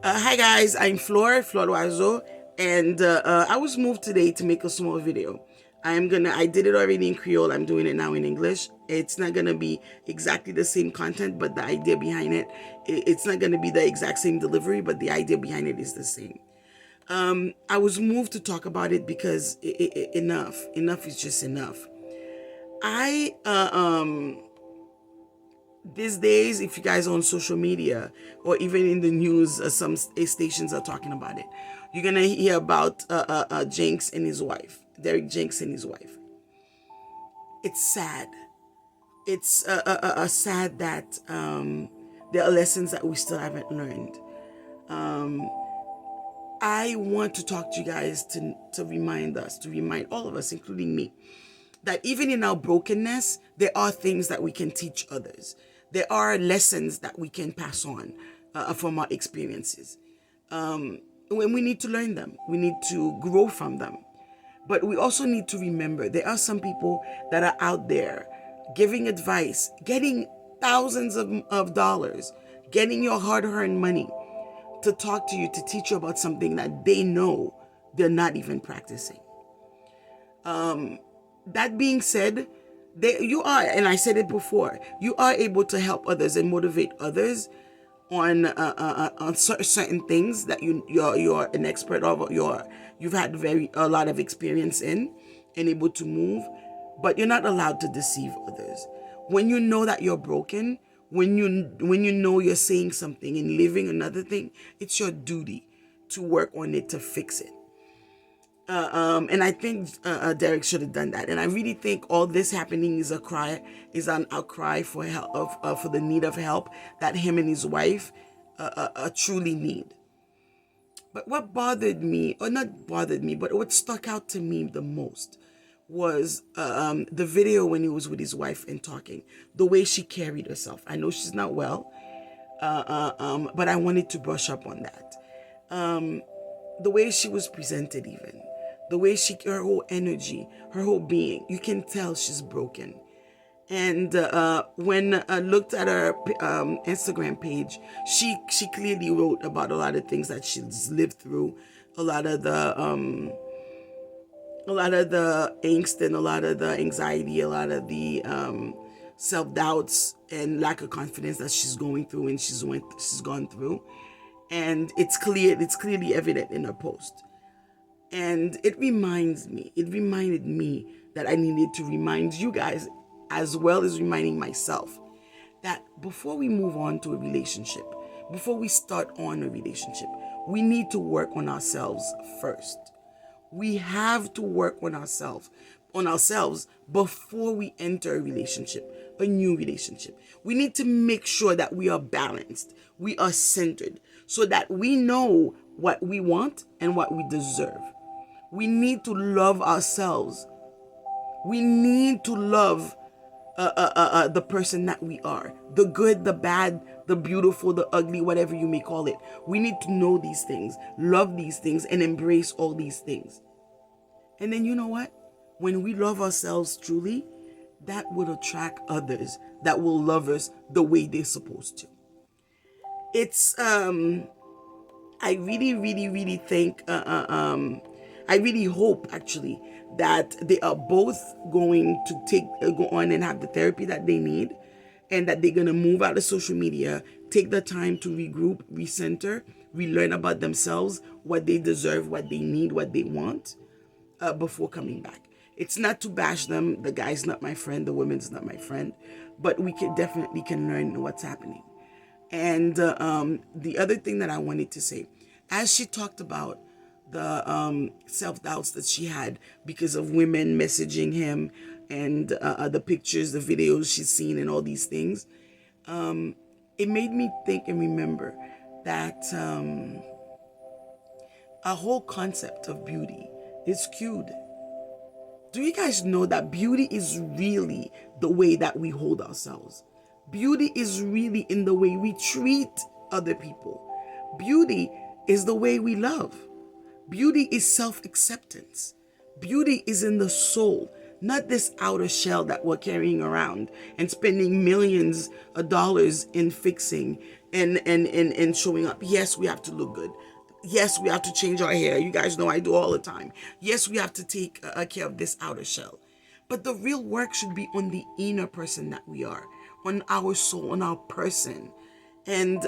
Hi guys, I'm Flor Loiseau, and I was moved today to make a small video. I did it already in Creole, I'm doing it now in English. It's not gonna be exactly the same content, but the idea behind it's not gonna be the exact same delivery, but the idea behind it is the same. I was moved to talk about it because enough is just enough. I, these days, if you guys are on social media or even in the news, some stations are talking about it. You're gonna hear about Jenks and his wife, Derek Jenks and his wife. It's sad. It's sad that there are lessons that we still haven't learned. Um, I want to talk to you guys to remind us, to remind all of us, including me, that even in our brokenness, there are things that we can teach others. There are lessons that we can pass on from our experiences. When we need to learn them, we need to grow from them. But we also need to remember there are some people that are out there giving advice, getting thousands of dollars, getting your hard-earned money to talk to you, to teach you about something that they know they're not even practicing. That being said, you are, and I said it before, you are able to help others and motivate others on certain things that you're an expert of, or you've had a lot of experience in, and able to move, but you're not allowed to deceive others. When you know that you're broken, when you know you're saying something and living another thing, it's your duty to work on it, to fix it. And I think Derek should have done that. And I really think all this happening is an outcry for help, for the need of help that him and his wife truly need. But what bothered me, or not bothered me, but what stuck out to me the most was the video when he was with his wife and talking, the way she carried herself. I know she's not well, but I wanted to brush up on that. The way she was presented, even the way her whole energy, her whole being, you can tell she's broken. And when I looked at her Instagram page, she clearly wrote about a lot of things that she's lived through, a lot of the angst and a lot of the anxiety, a lot of the self doubts and lack of confidence that she's going through and she's gone through, and it's clearly evident in her post. And it reminded me that I needed to remind you guys, as well as reminding myself, that before we move on to a relationship, before we start on a relationship, we need to work on ourselves first. We have to work on ourselves before we enter a relationship, a new relationship. We need to make sure that we are balanced, we are centered, so that we know what we want and what we deserve. We need to love ourselves. We need to love the person that we are, the good, the bad, the beautiful, the ugly, whatever you may call it. We need to know these things, love these things, and embrace all these things. And then you know what? When we love ourselves truly, that will attract others that will love us the way they're supposed to. It's I really, really, really think I really hope actually that they are both going to go on and have the therapy that they need, and that they're going to move out of social media, take the time to regroup, recenter, relearn about themselves, what they deserve, what they need, what they want, before coming back. It's not to bash them. The guy's not my friend, the woman's not my friend, but we definitely can learn what's happening. And the other thing that I wanted to say, as she talked about the self-doubts that she had because of women messaging him, and the pictures, the videos she's seen, and all these things, it made me think and remember that our whole concept of beauty is skewed. Do you guys know that beauty is really the way that we hold ourselves? Beauty is really in the way we treat other people. Beauty is the way we love. Beauty is self-acceptance. Beauty is in the soul, not this outer shell that we're carrying around and spending millions of dollars in fixing and showing up. Yes, we have to look good. Yes, we have to change our hair. You guys know I do all the time. Yes, we have to take care of this outer shell. But the real work should be on the inner person that we are, on our soul, on our person. And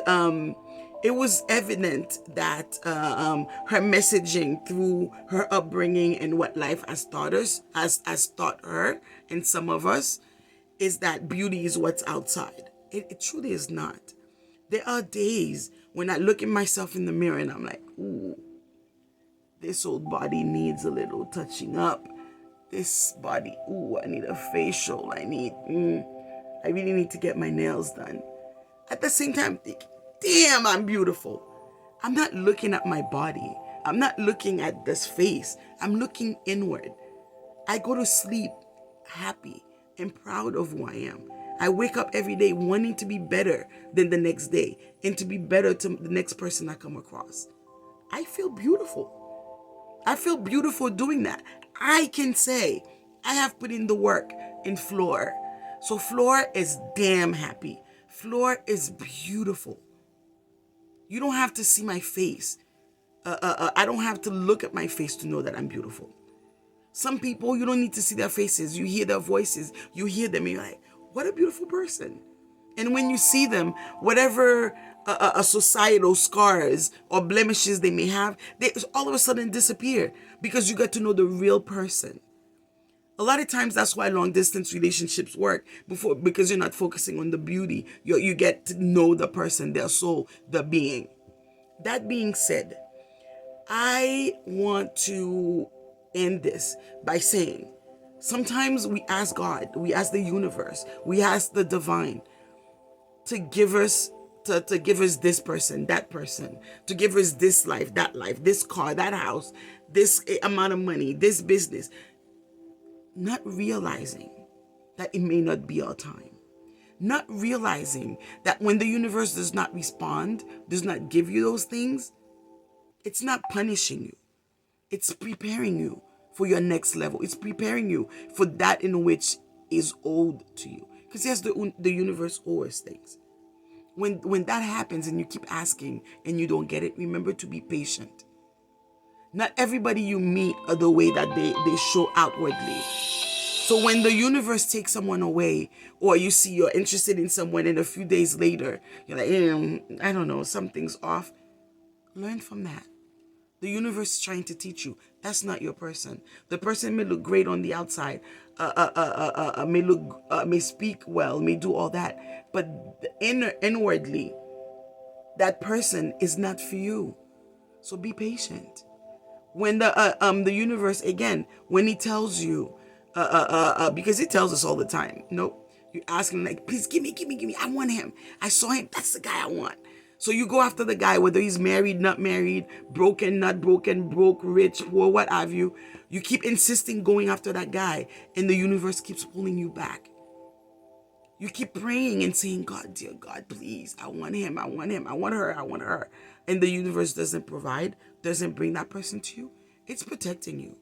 it was evident that her messaging through her upbringing and what life has taught us, has taught her and some of us, is that beauty is what's outside. It truly is not. There are days when I look at myself in the mirror and I'm like, ooh, this old body needs a little touching up. This body, ooh, I need a facial. I really need to get my nails done. At the same time, think, damn, I'm beautiful. I'm not looking at my body. I'm not looking at this face. I'm looking inward. I go to sleep happy and proud of who I am. I wake up every day wanting to be better than the next day and to be better to the next person I come across. I feel beautiful. I feel beautiful doing that. I can say I have put in the work in Floor. So Floor is damn happy. Floor is beautiful. You don't have to see my face. I don't have to look at my face to know that I'm beautiful. Some people, you don't need to see their faces. You hear their voices. You hear them and you're like, what a beautiful person. And when you see them, whatever societal scars or blemishes they may have, they all of a sudden disappear because you get to know the real person. A lot of times that's why long distance relationships work because you're not focusing on the beauty. You get to know the person, their soul, the being. That being said, I want to end this by saying, sometimes we ask God, we ask the universe, we ask the divine to give us to give us this person, that person, to give us this life, this car, that house, this amount of money, this business, not realizing that it may not be our time. Not realizing that when the universe does not respond, does not give you those things, it's not punishing you. It's preparing you for your next level. It's preparing you for that in which is owed to you. Because yes, the universe owes things. When that happens and you keep asking and you don't get it, remember to be patient. Not everybody you meet are the way that they show outwardly. So when the universe takes someone away, or you see you're interested in someone and a few days later, you're like, I don't know, something's off. Learn from that. The universe is trying to teach you that's not your person. The person may look great on the outside, may speak well, may do all that, but inwardly, that person is not for you. So be patient. When the universe, again, when he tells you, because he tells us all the time, nope, you ask him like, please give me, I want him. I saw him. That's the guy I want. So you go after the guy, whether he's married, not married, broken, not broken, broke, rich, or what have you. You keep insisting going after that guy, and the universe keeps pulling you back. You keep praying and saying, God, dear God, please, I want him, I want him, I want her, I want her. And the universe doesn't provide, doesn't bring that person to you. It's protecting you.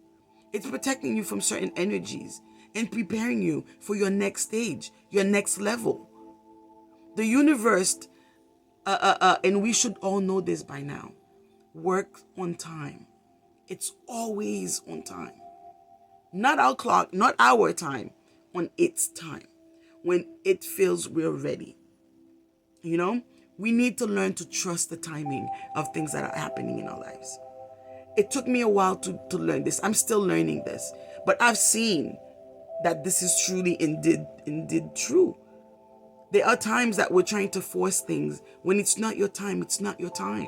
It's protecting you from certain energies and preparing you for your next stage, your next level. The universe, and we should all know this by now, work on time. It's always on time. Not our clock, not our time, on its time. When it feels we're ready. You know, we need to learn to trust the timing of things that are happening in our lives. It took me a while to learn this. I'm still learning this. But I've seen that this is truly indeed true. There are times that we're trying to force things. When it's not your time, it's not your time.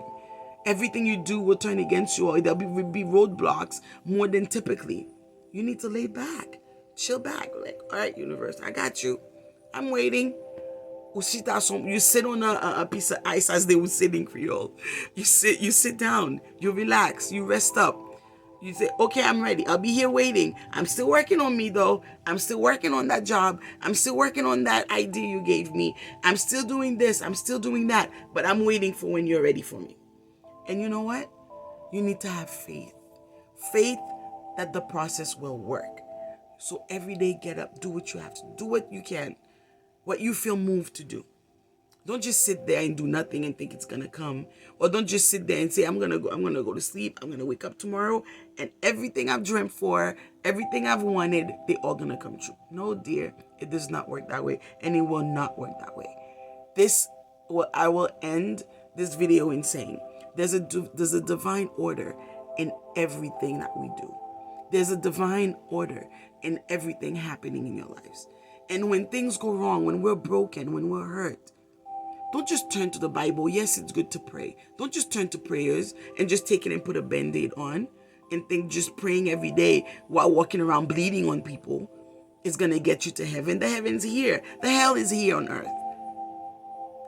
Everything you do will turn against you, or there'll be roadblocks more than typically. You need to lay back. Chill back. Like, all right, universe, I got you. I'm waiting. You sit on a piece of ice, as they would say in Creole. You sit down, you relax, you rest up. You say, okay, I'm ready. I'll be here waiting. I'm still working on me though. I'm still working on that job. I'm still working on that idea you gave me. I'm still doing this. I'm still doing that. But I'm waiting for when you're ready for me. And you know what? You need to have faith. Faith that the process will work. So every day, get up, do what you have to do, what you can, what you feel moved to do. Don't just sit there and do nothing and think it's gonna come. Or don't just sit there and say, I'm gonna go to sleep, I'm gonna wake up tomorrow, and everything I've dreamt for, everything I've wanted, they all gonna come true. No, dear, it does not work that way, and it will not work that way. I will end this video in saying there's a divine order in everything that we do. There's a divine order in everything happening in your lives. And when things go wrong, when we're broken, when we're hurt, don't just turn to the Bible. Yes, it's good to pray. Don't just turn to prayers and just take it and put a band-aid on and think just praying every day while walking around bleeding on people is going to get you to heaven. The heaven's here. The hell is here on earth.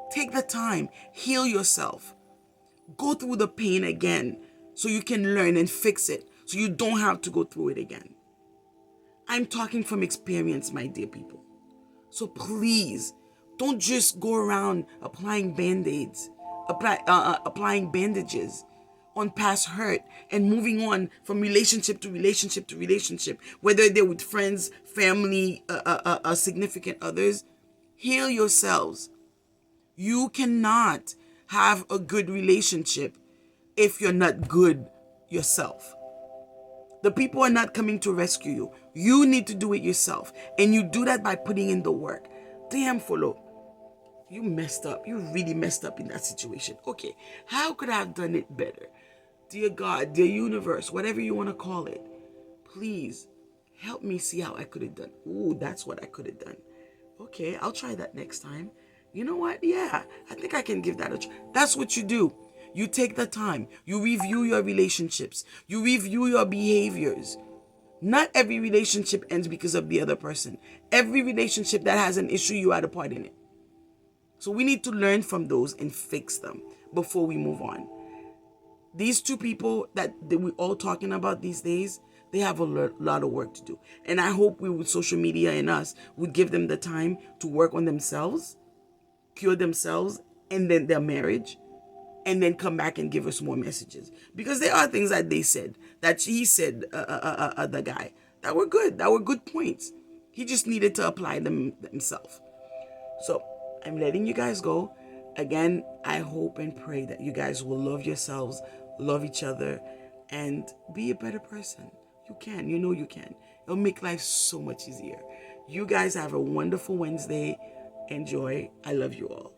Take the time. Heal yourself. Go through the pain again so you can learn and fix it so you don't have to go through it again. I'm talking from experience, my dear people. So please, don't just go around applying band-aids, applying bandages on past hurt and moving on from relationship to relationship to relationship, whether they're with friends, family, significant others. Heal yourselves. You cannot have a good relationship if you're not good yourself. The people are not coming to rescue you. You need to do it yourself. And you do that by putting in the work. Damn, Folo, you messed up. You really messed up in that situation. Okay, how could I have done it better? Dear God, dear universe, whatever you want to call it, please help me see how I could have done. Ooh, that's what I could have done. Okay, I'll try that next time. You know what? Yeah, I think I can give that a try. That's what you do. You take the time. You review your relationships. You review your behaviors. Not every relationship ends because of the other person. Every relationship that has an issue, you had a part in it. So we need to learn from those and fix them before we move on. These two people that we're all talking about these days, they have a lot of work to do. And I hope we, with social media and us, would give them the time to work on themselves, cure themselves, and then their marriage, and then come back and give us more messages. Because there are things that they said, that he said, the guy, that were good. That were good points. He just needed to apply them himself. So I'm letting you guys go. Again, I hope and pray that you guys will love yourselves, love each other, and be a better person. You can. You know you can. It'll make life so much easier. You guys have a wonderful Wednesday. Enjoy. I love you all.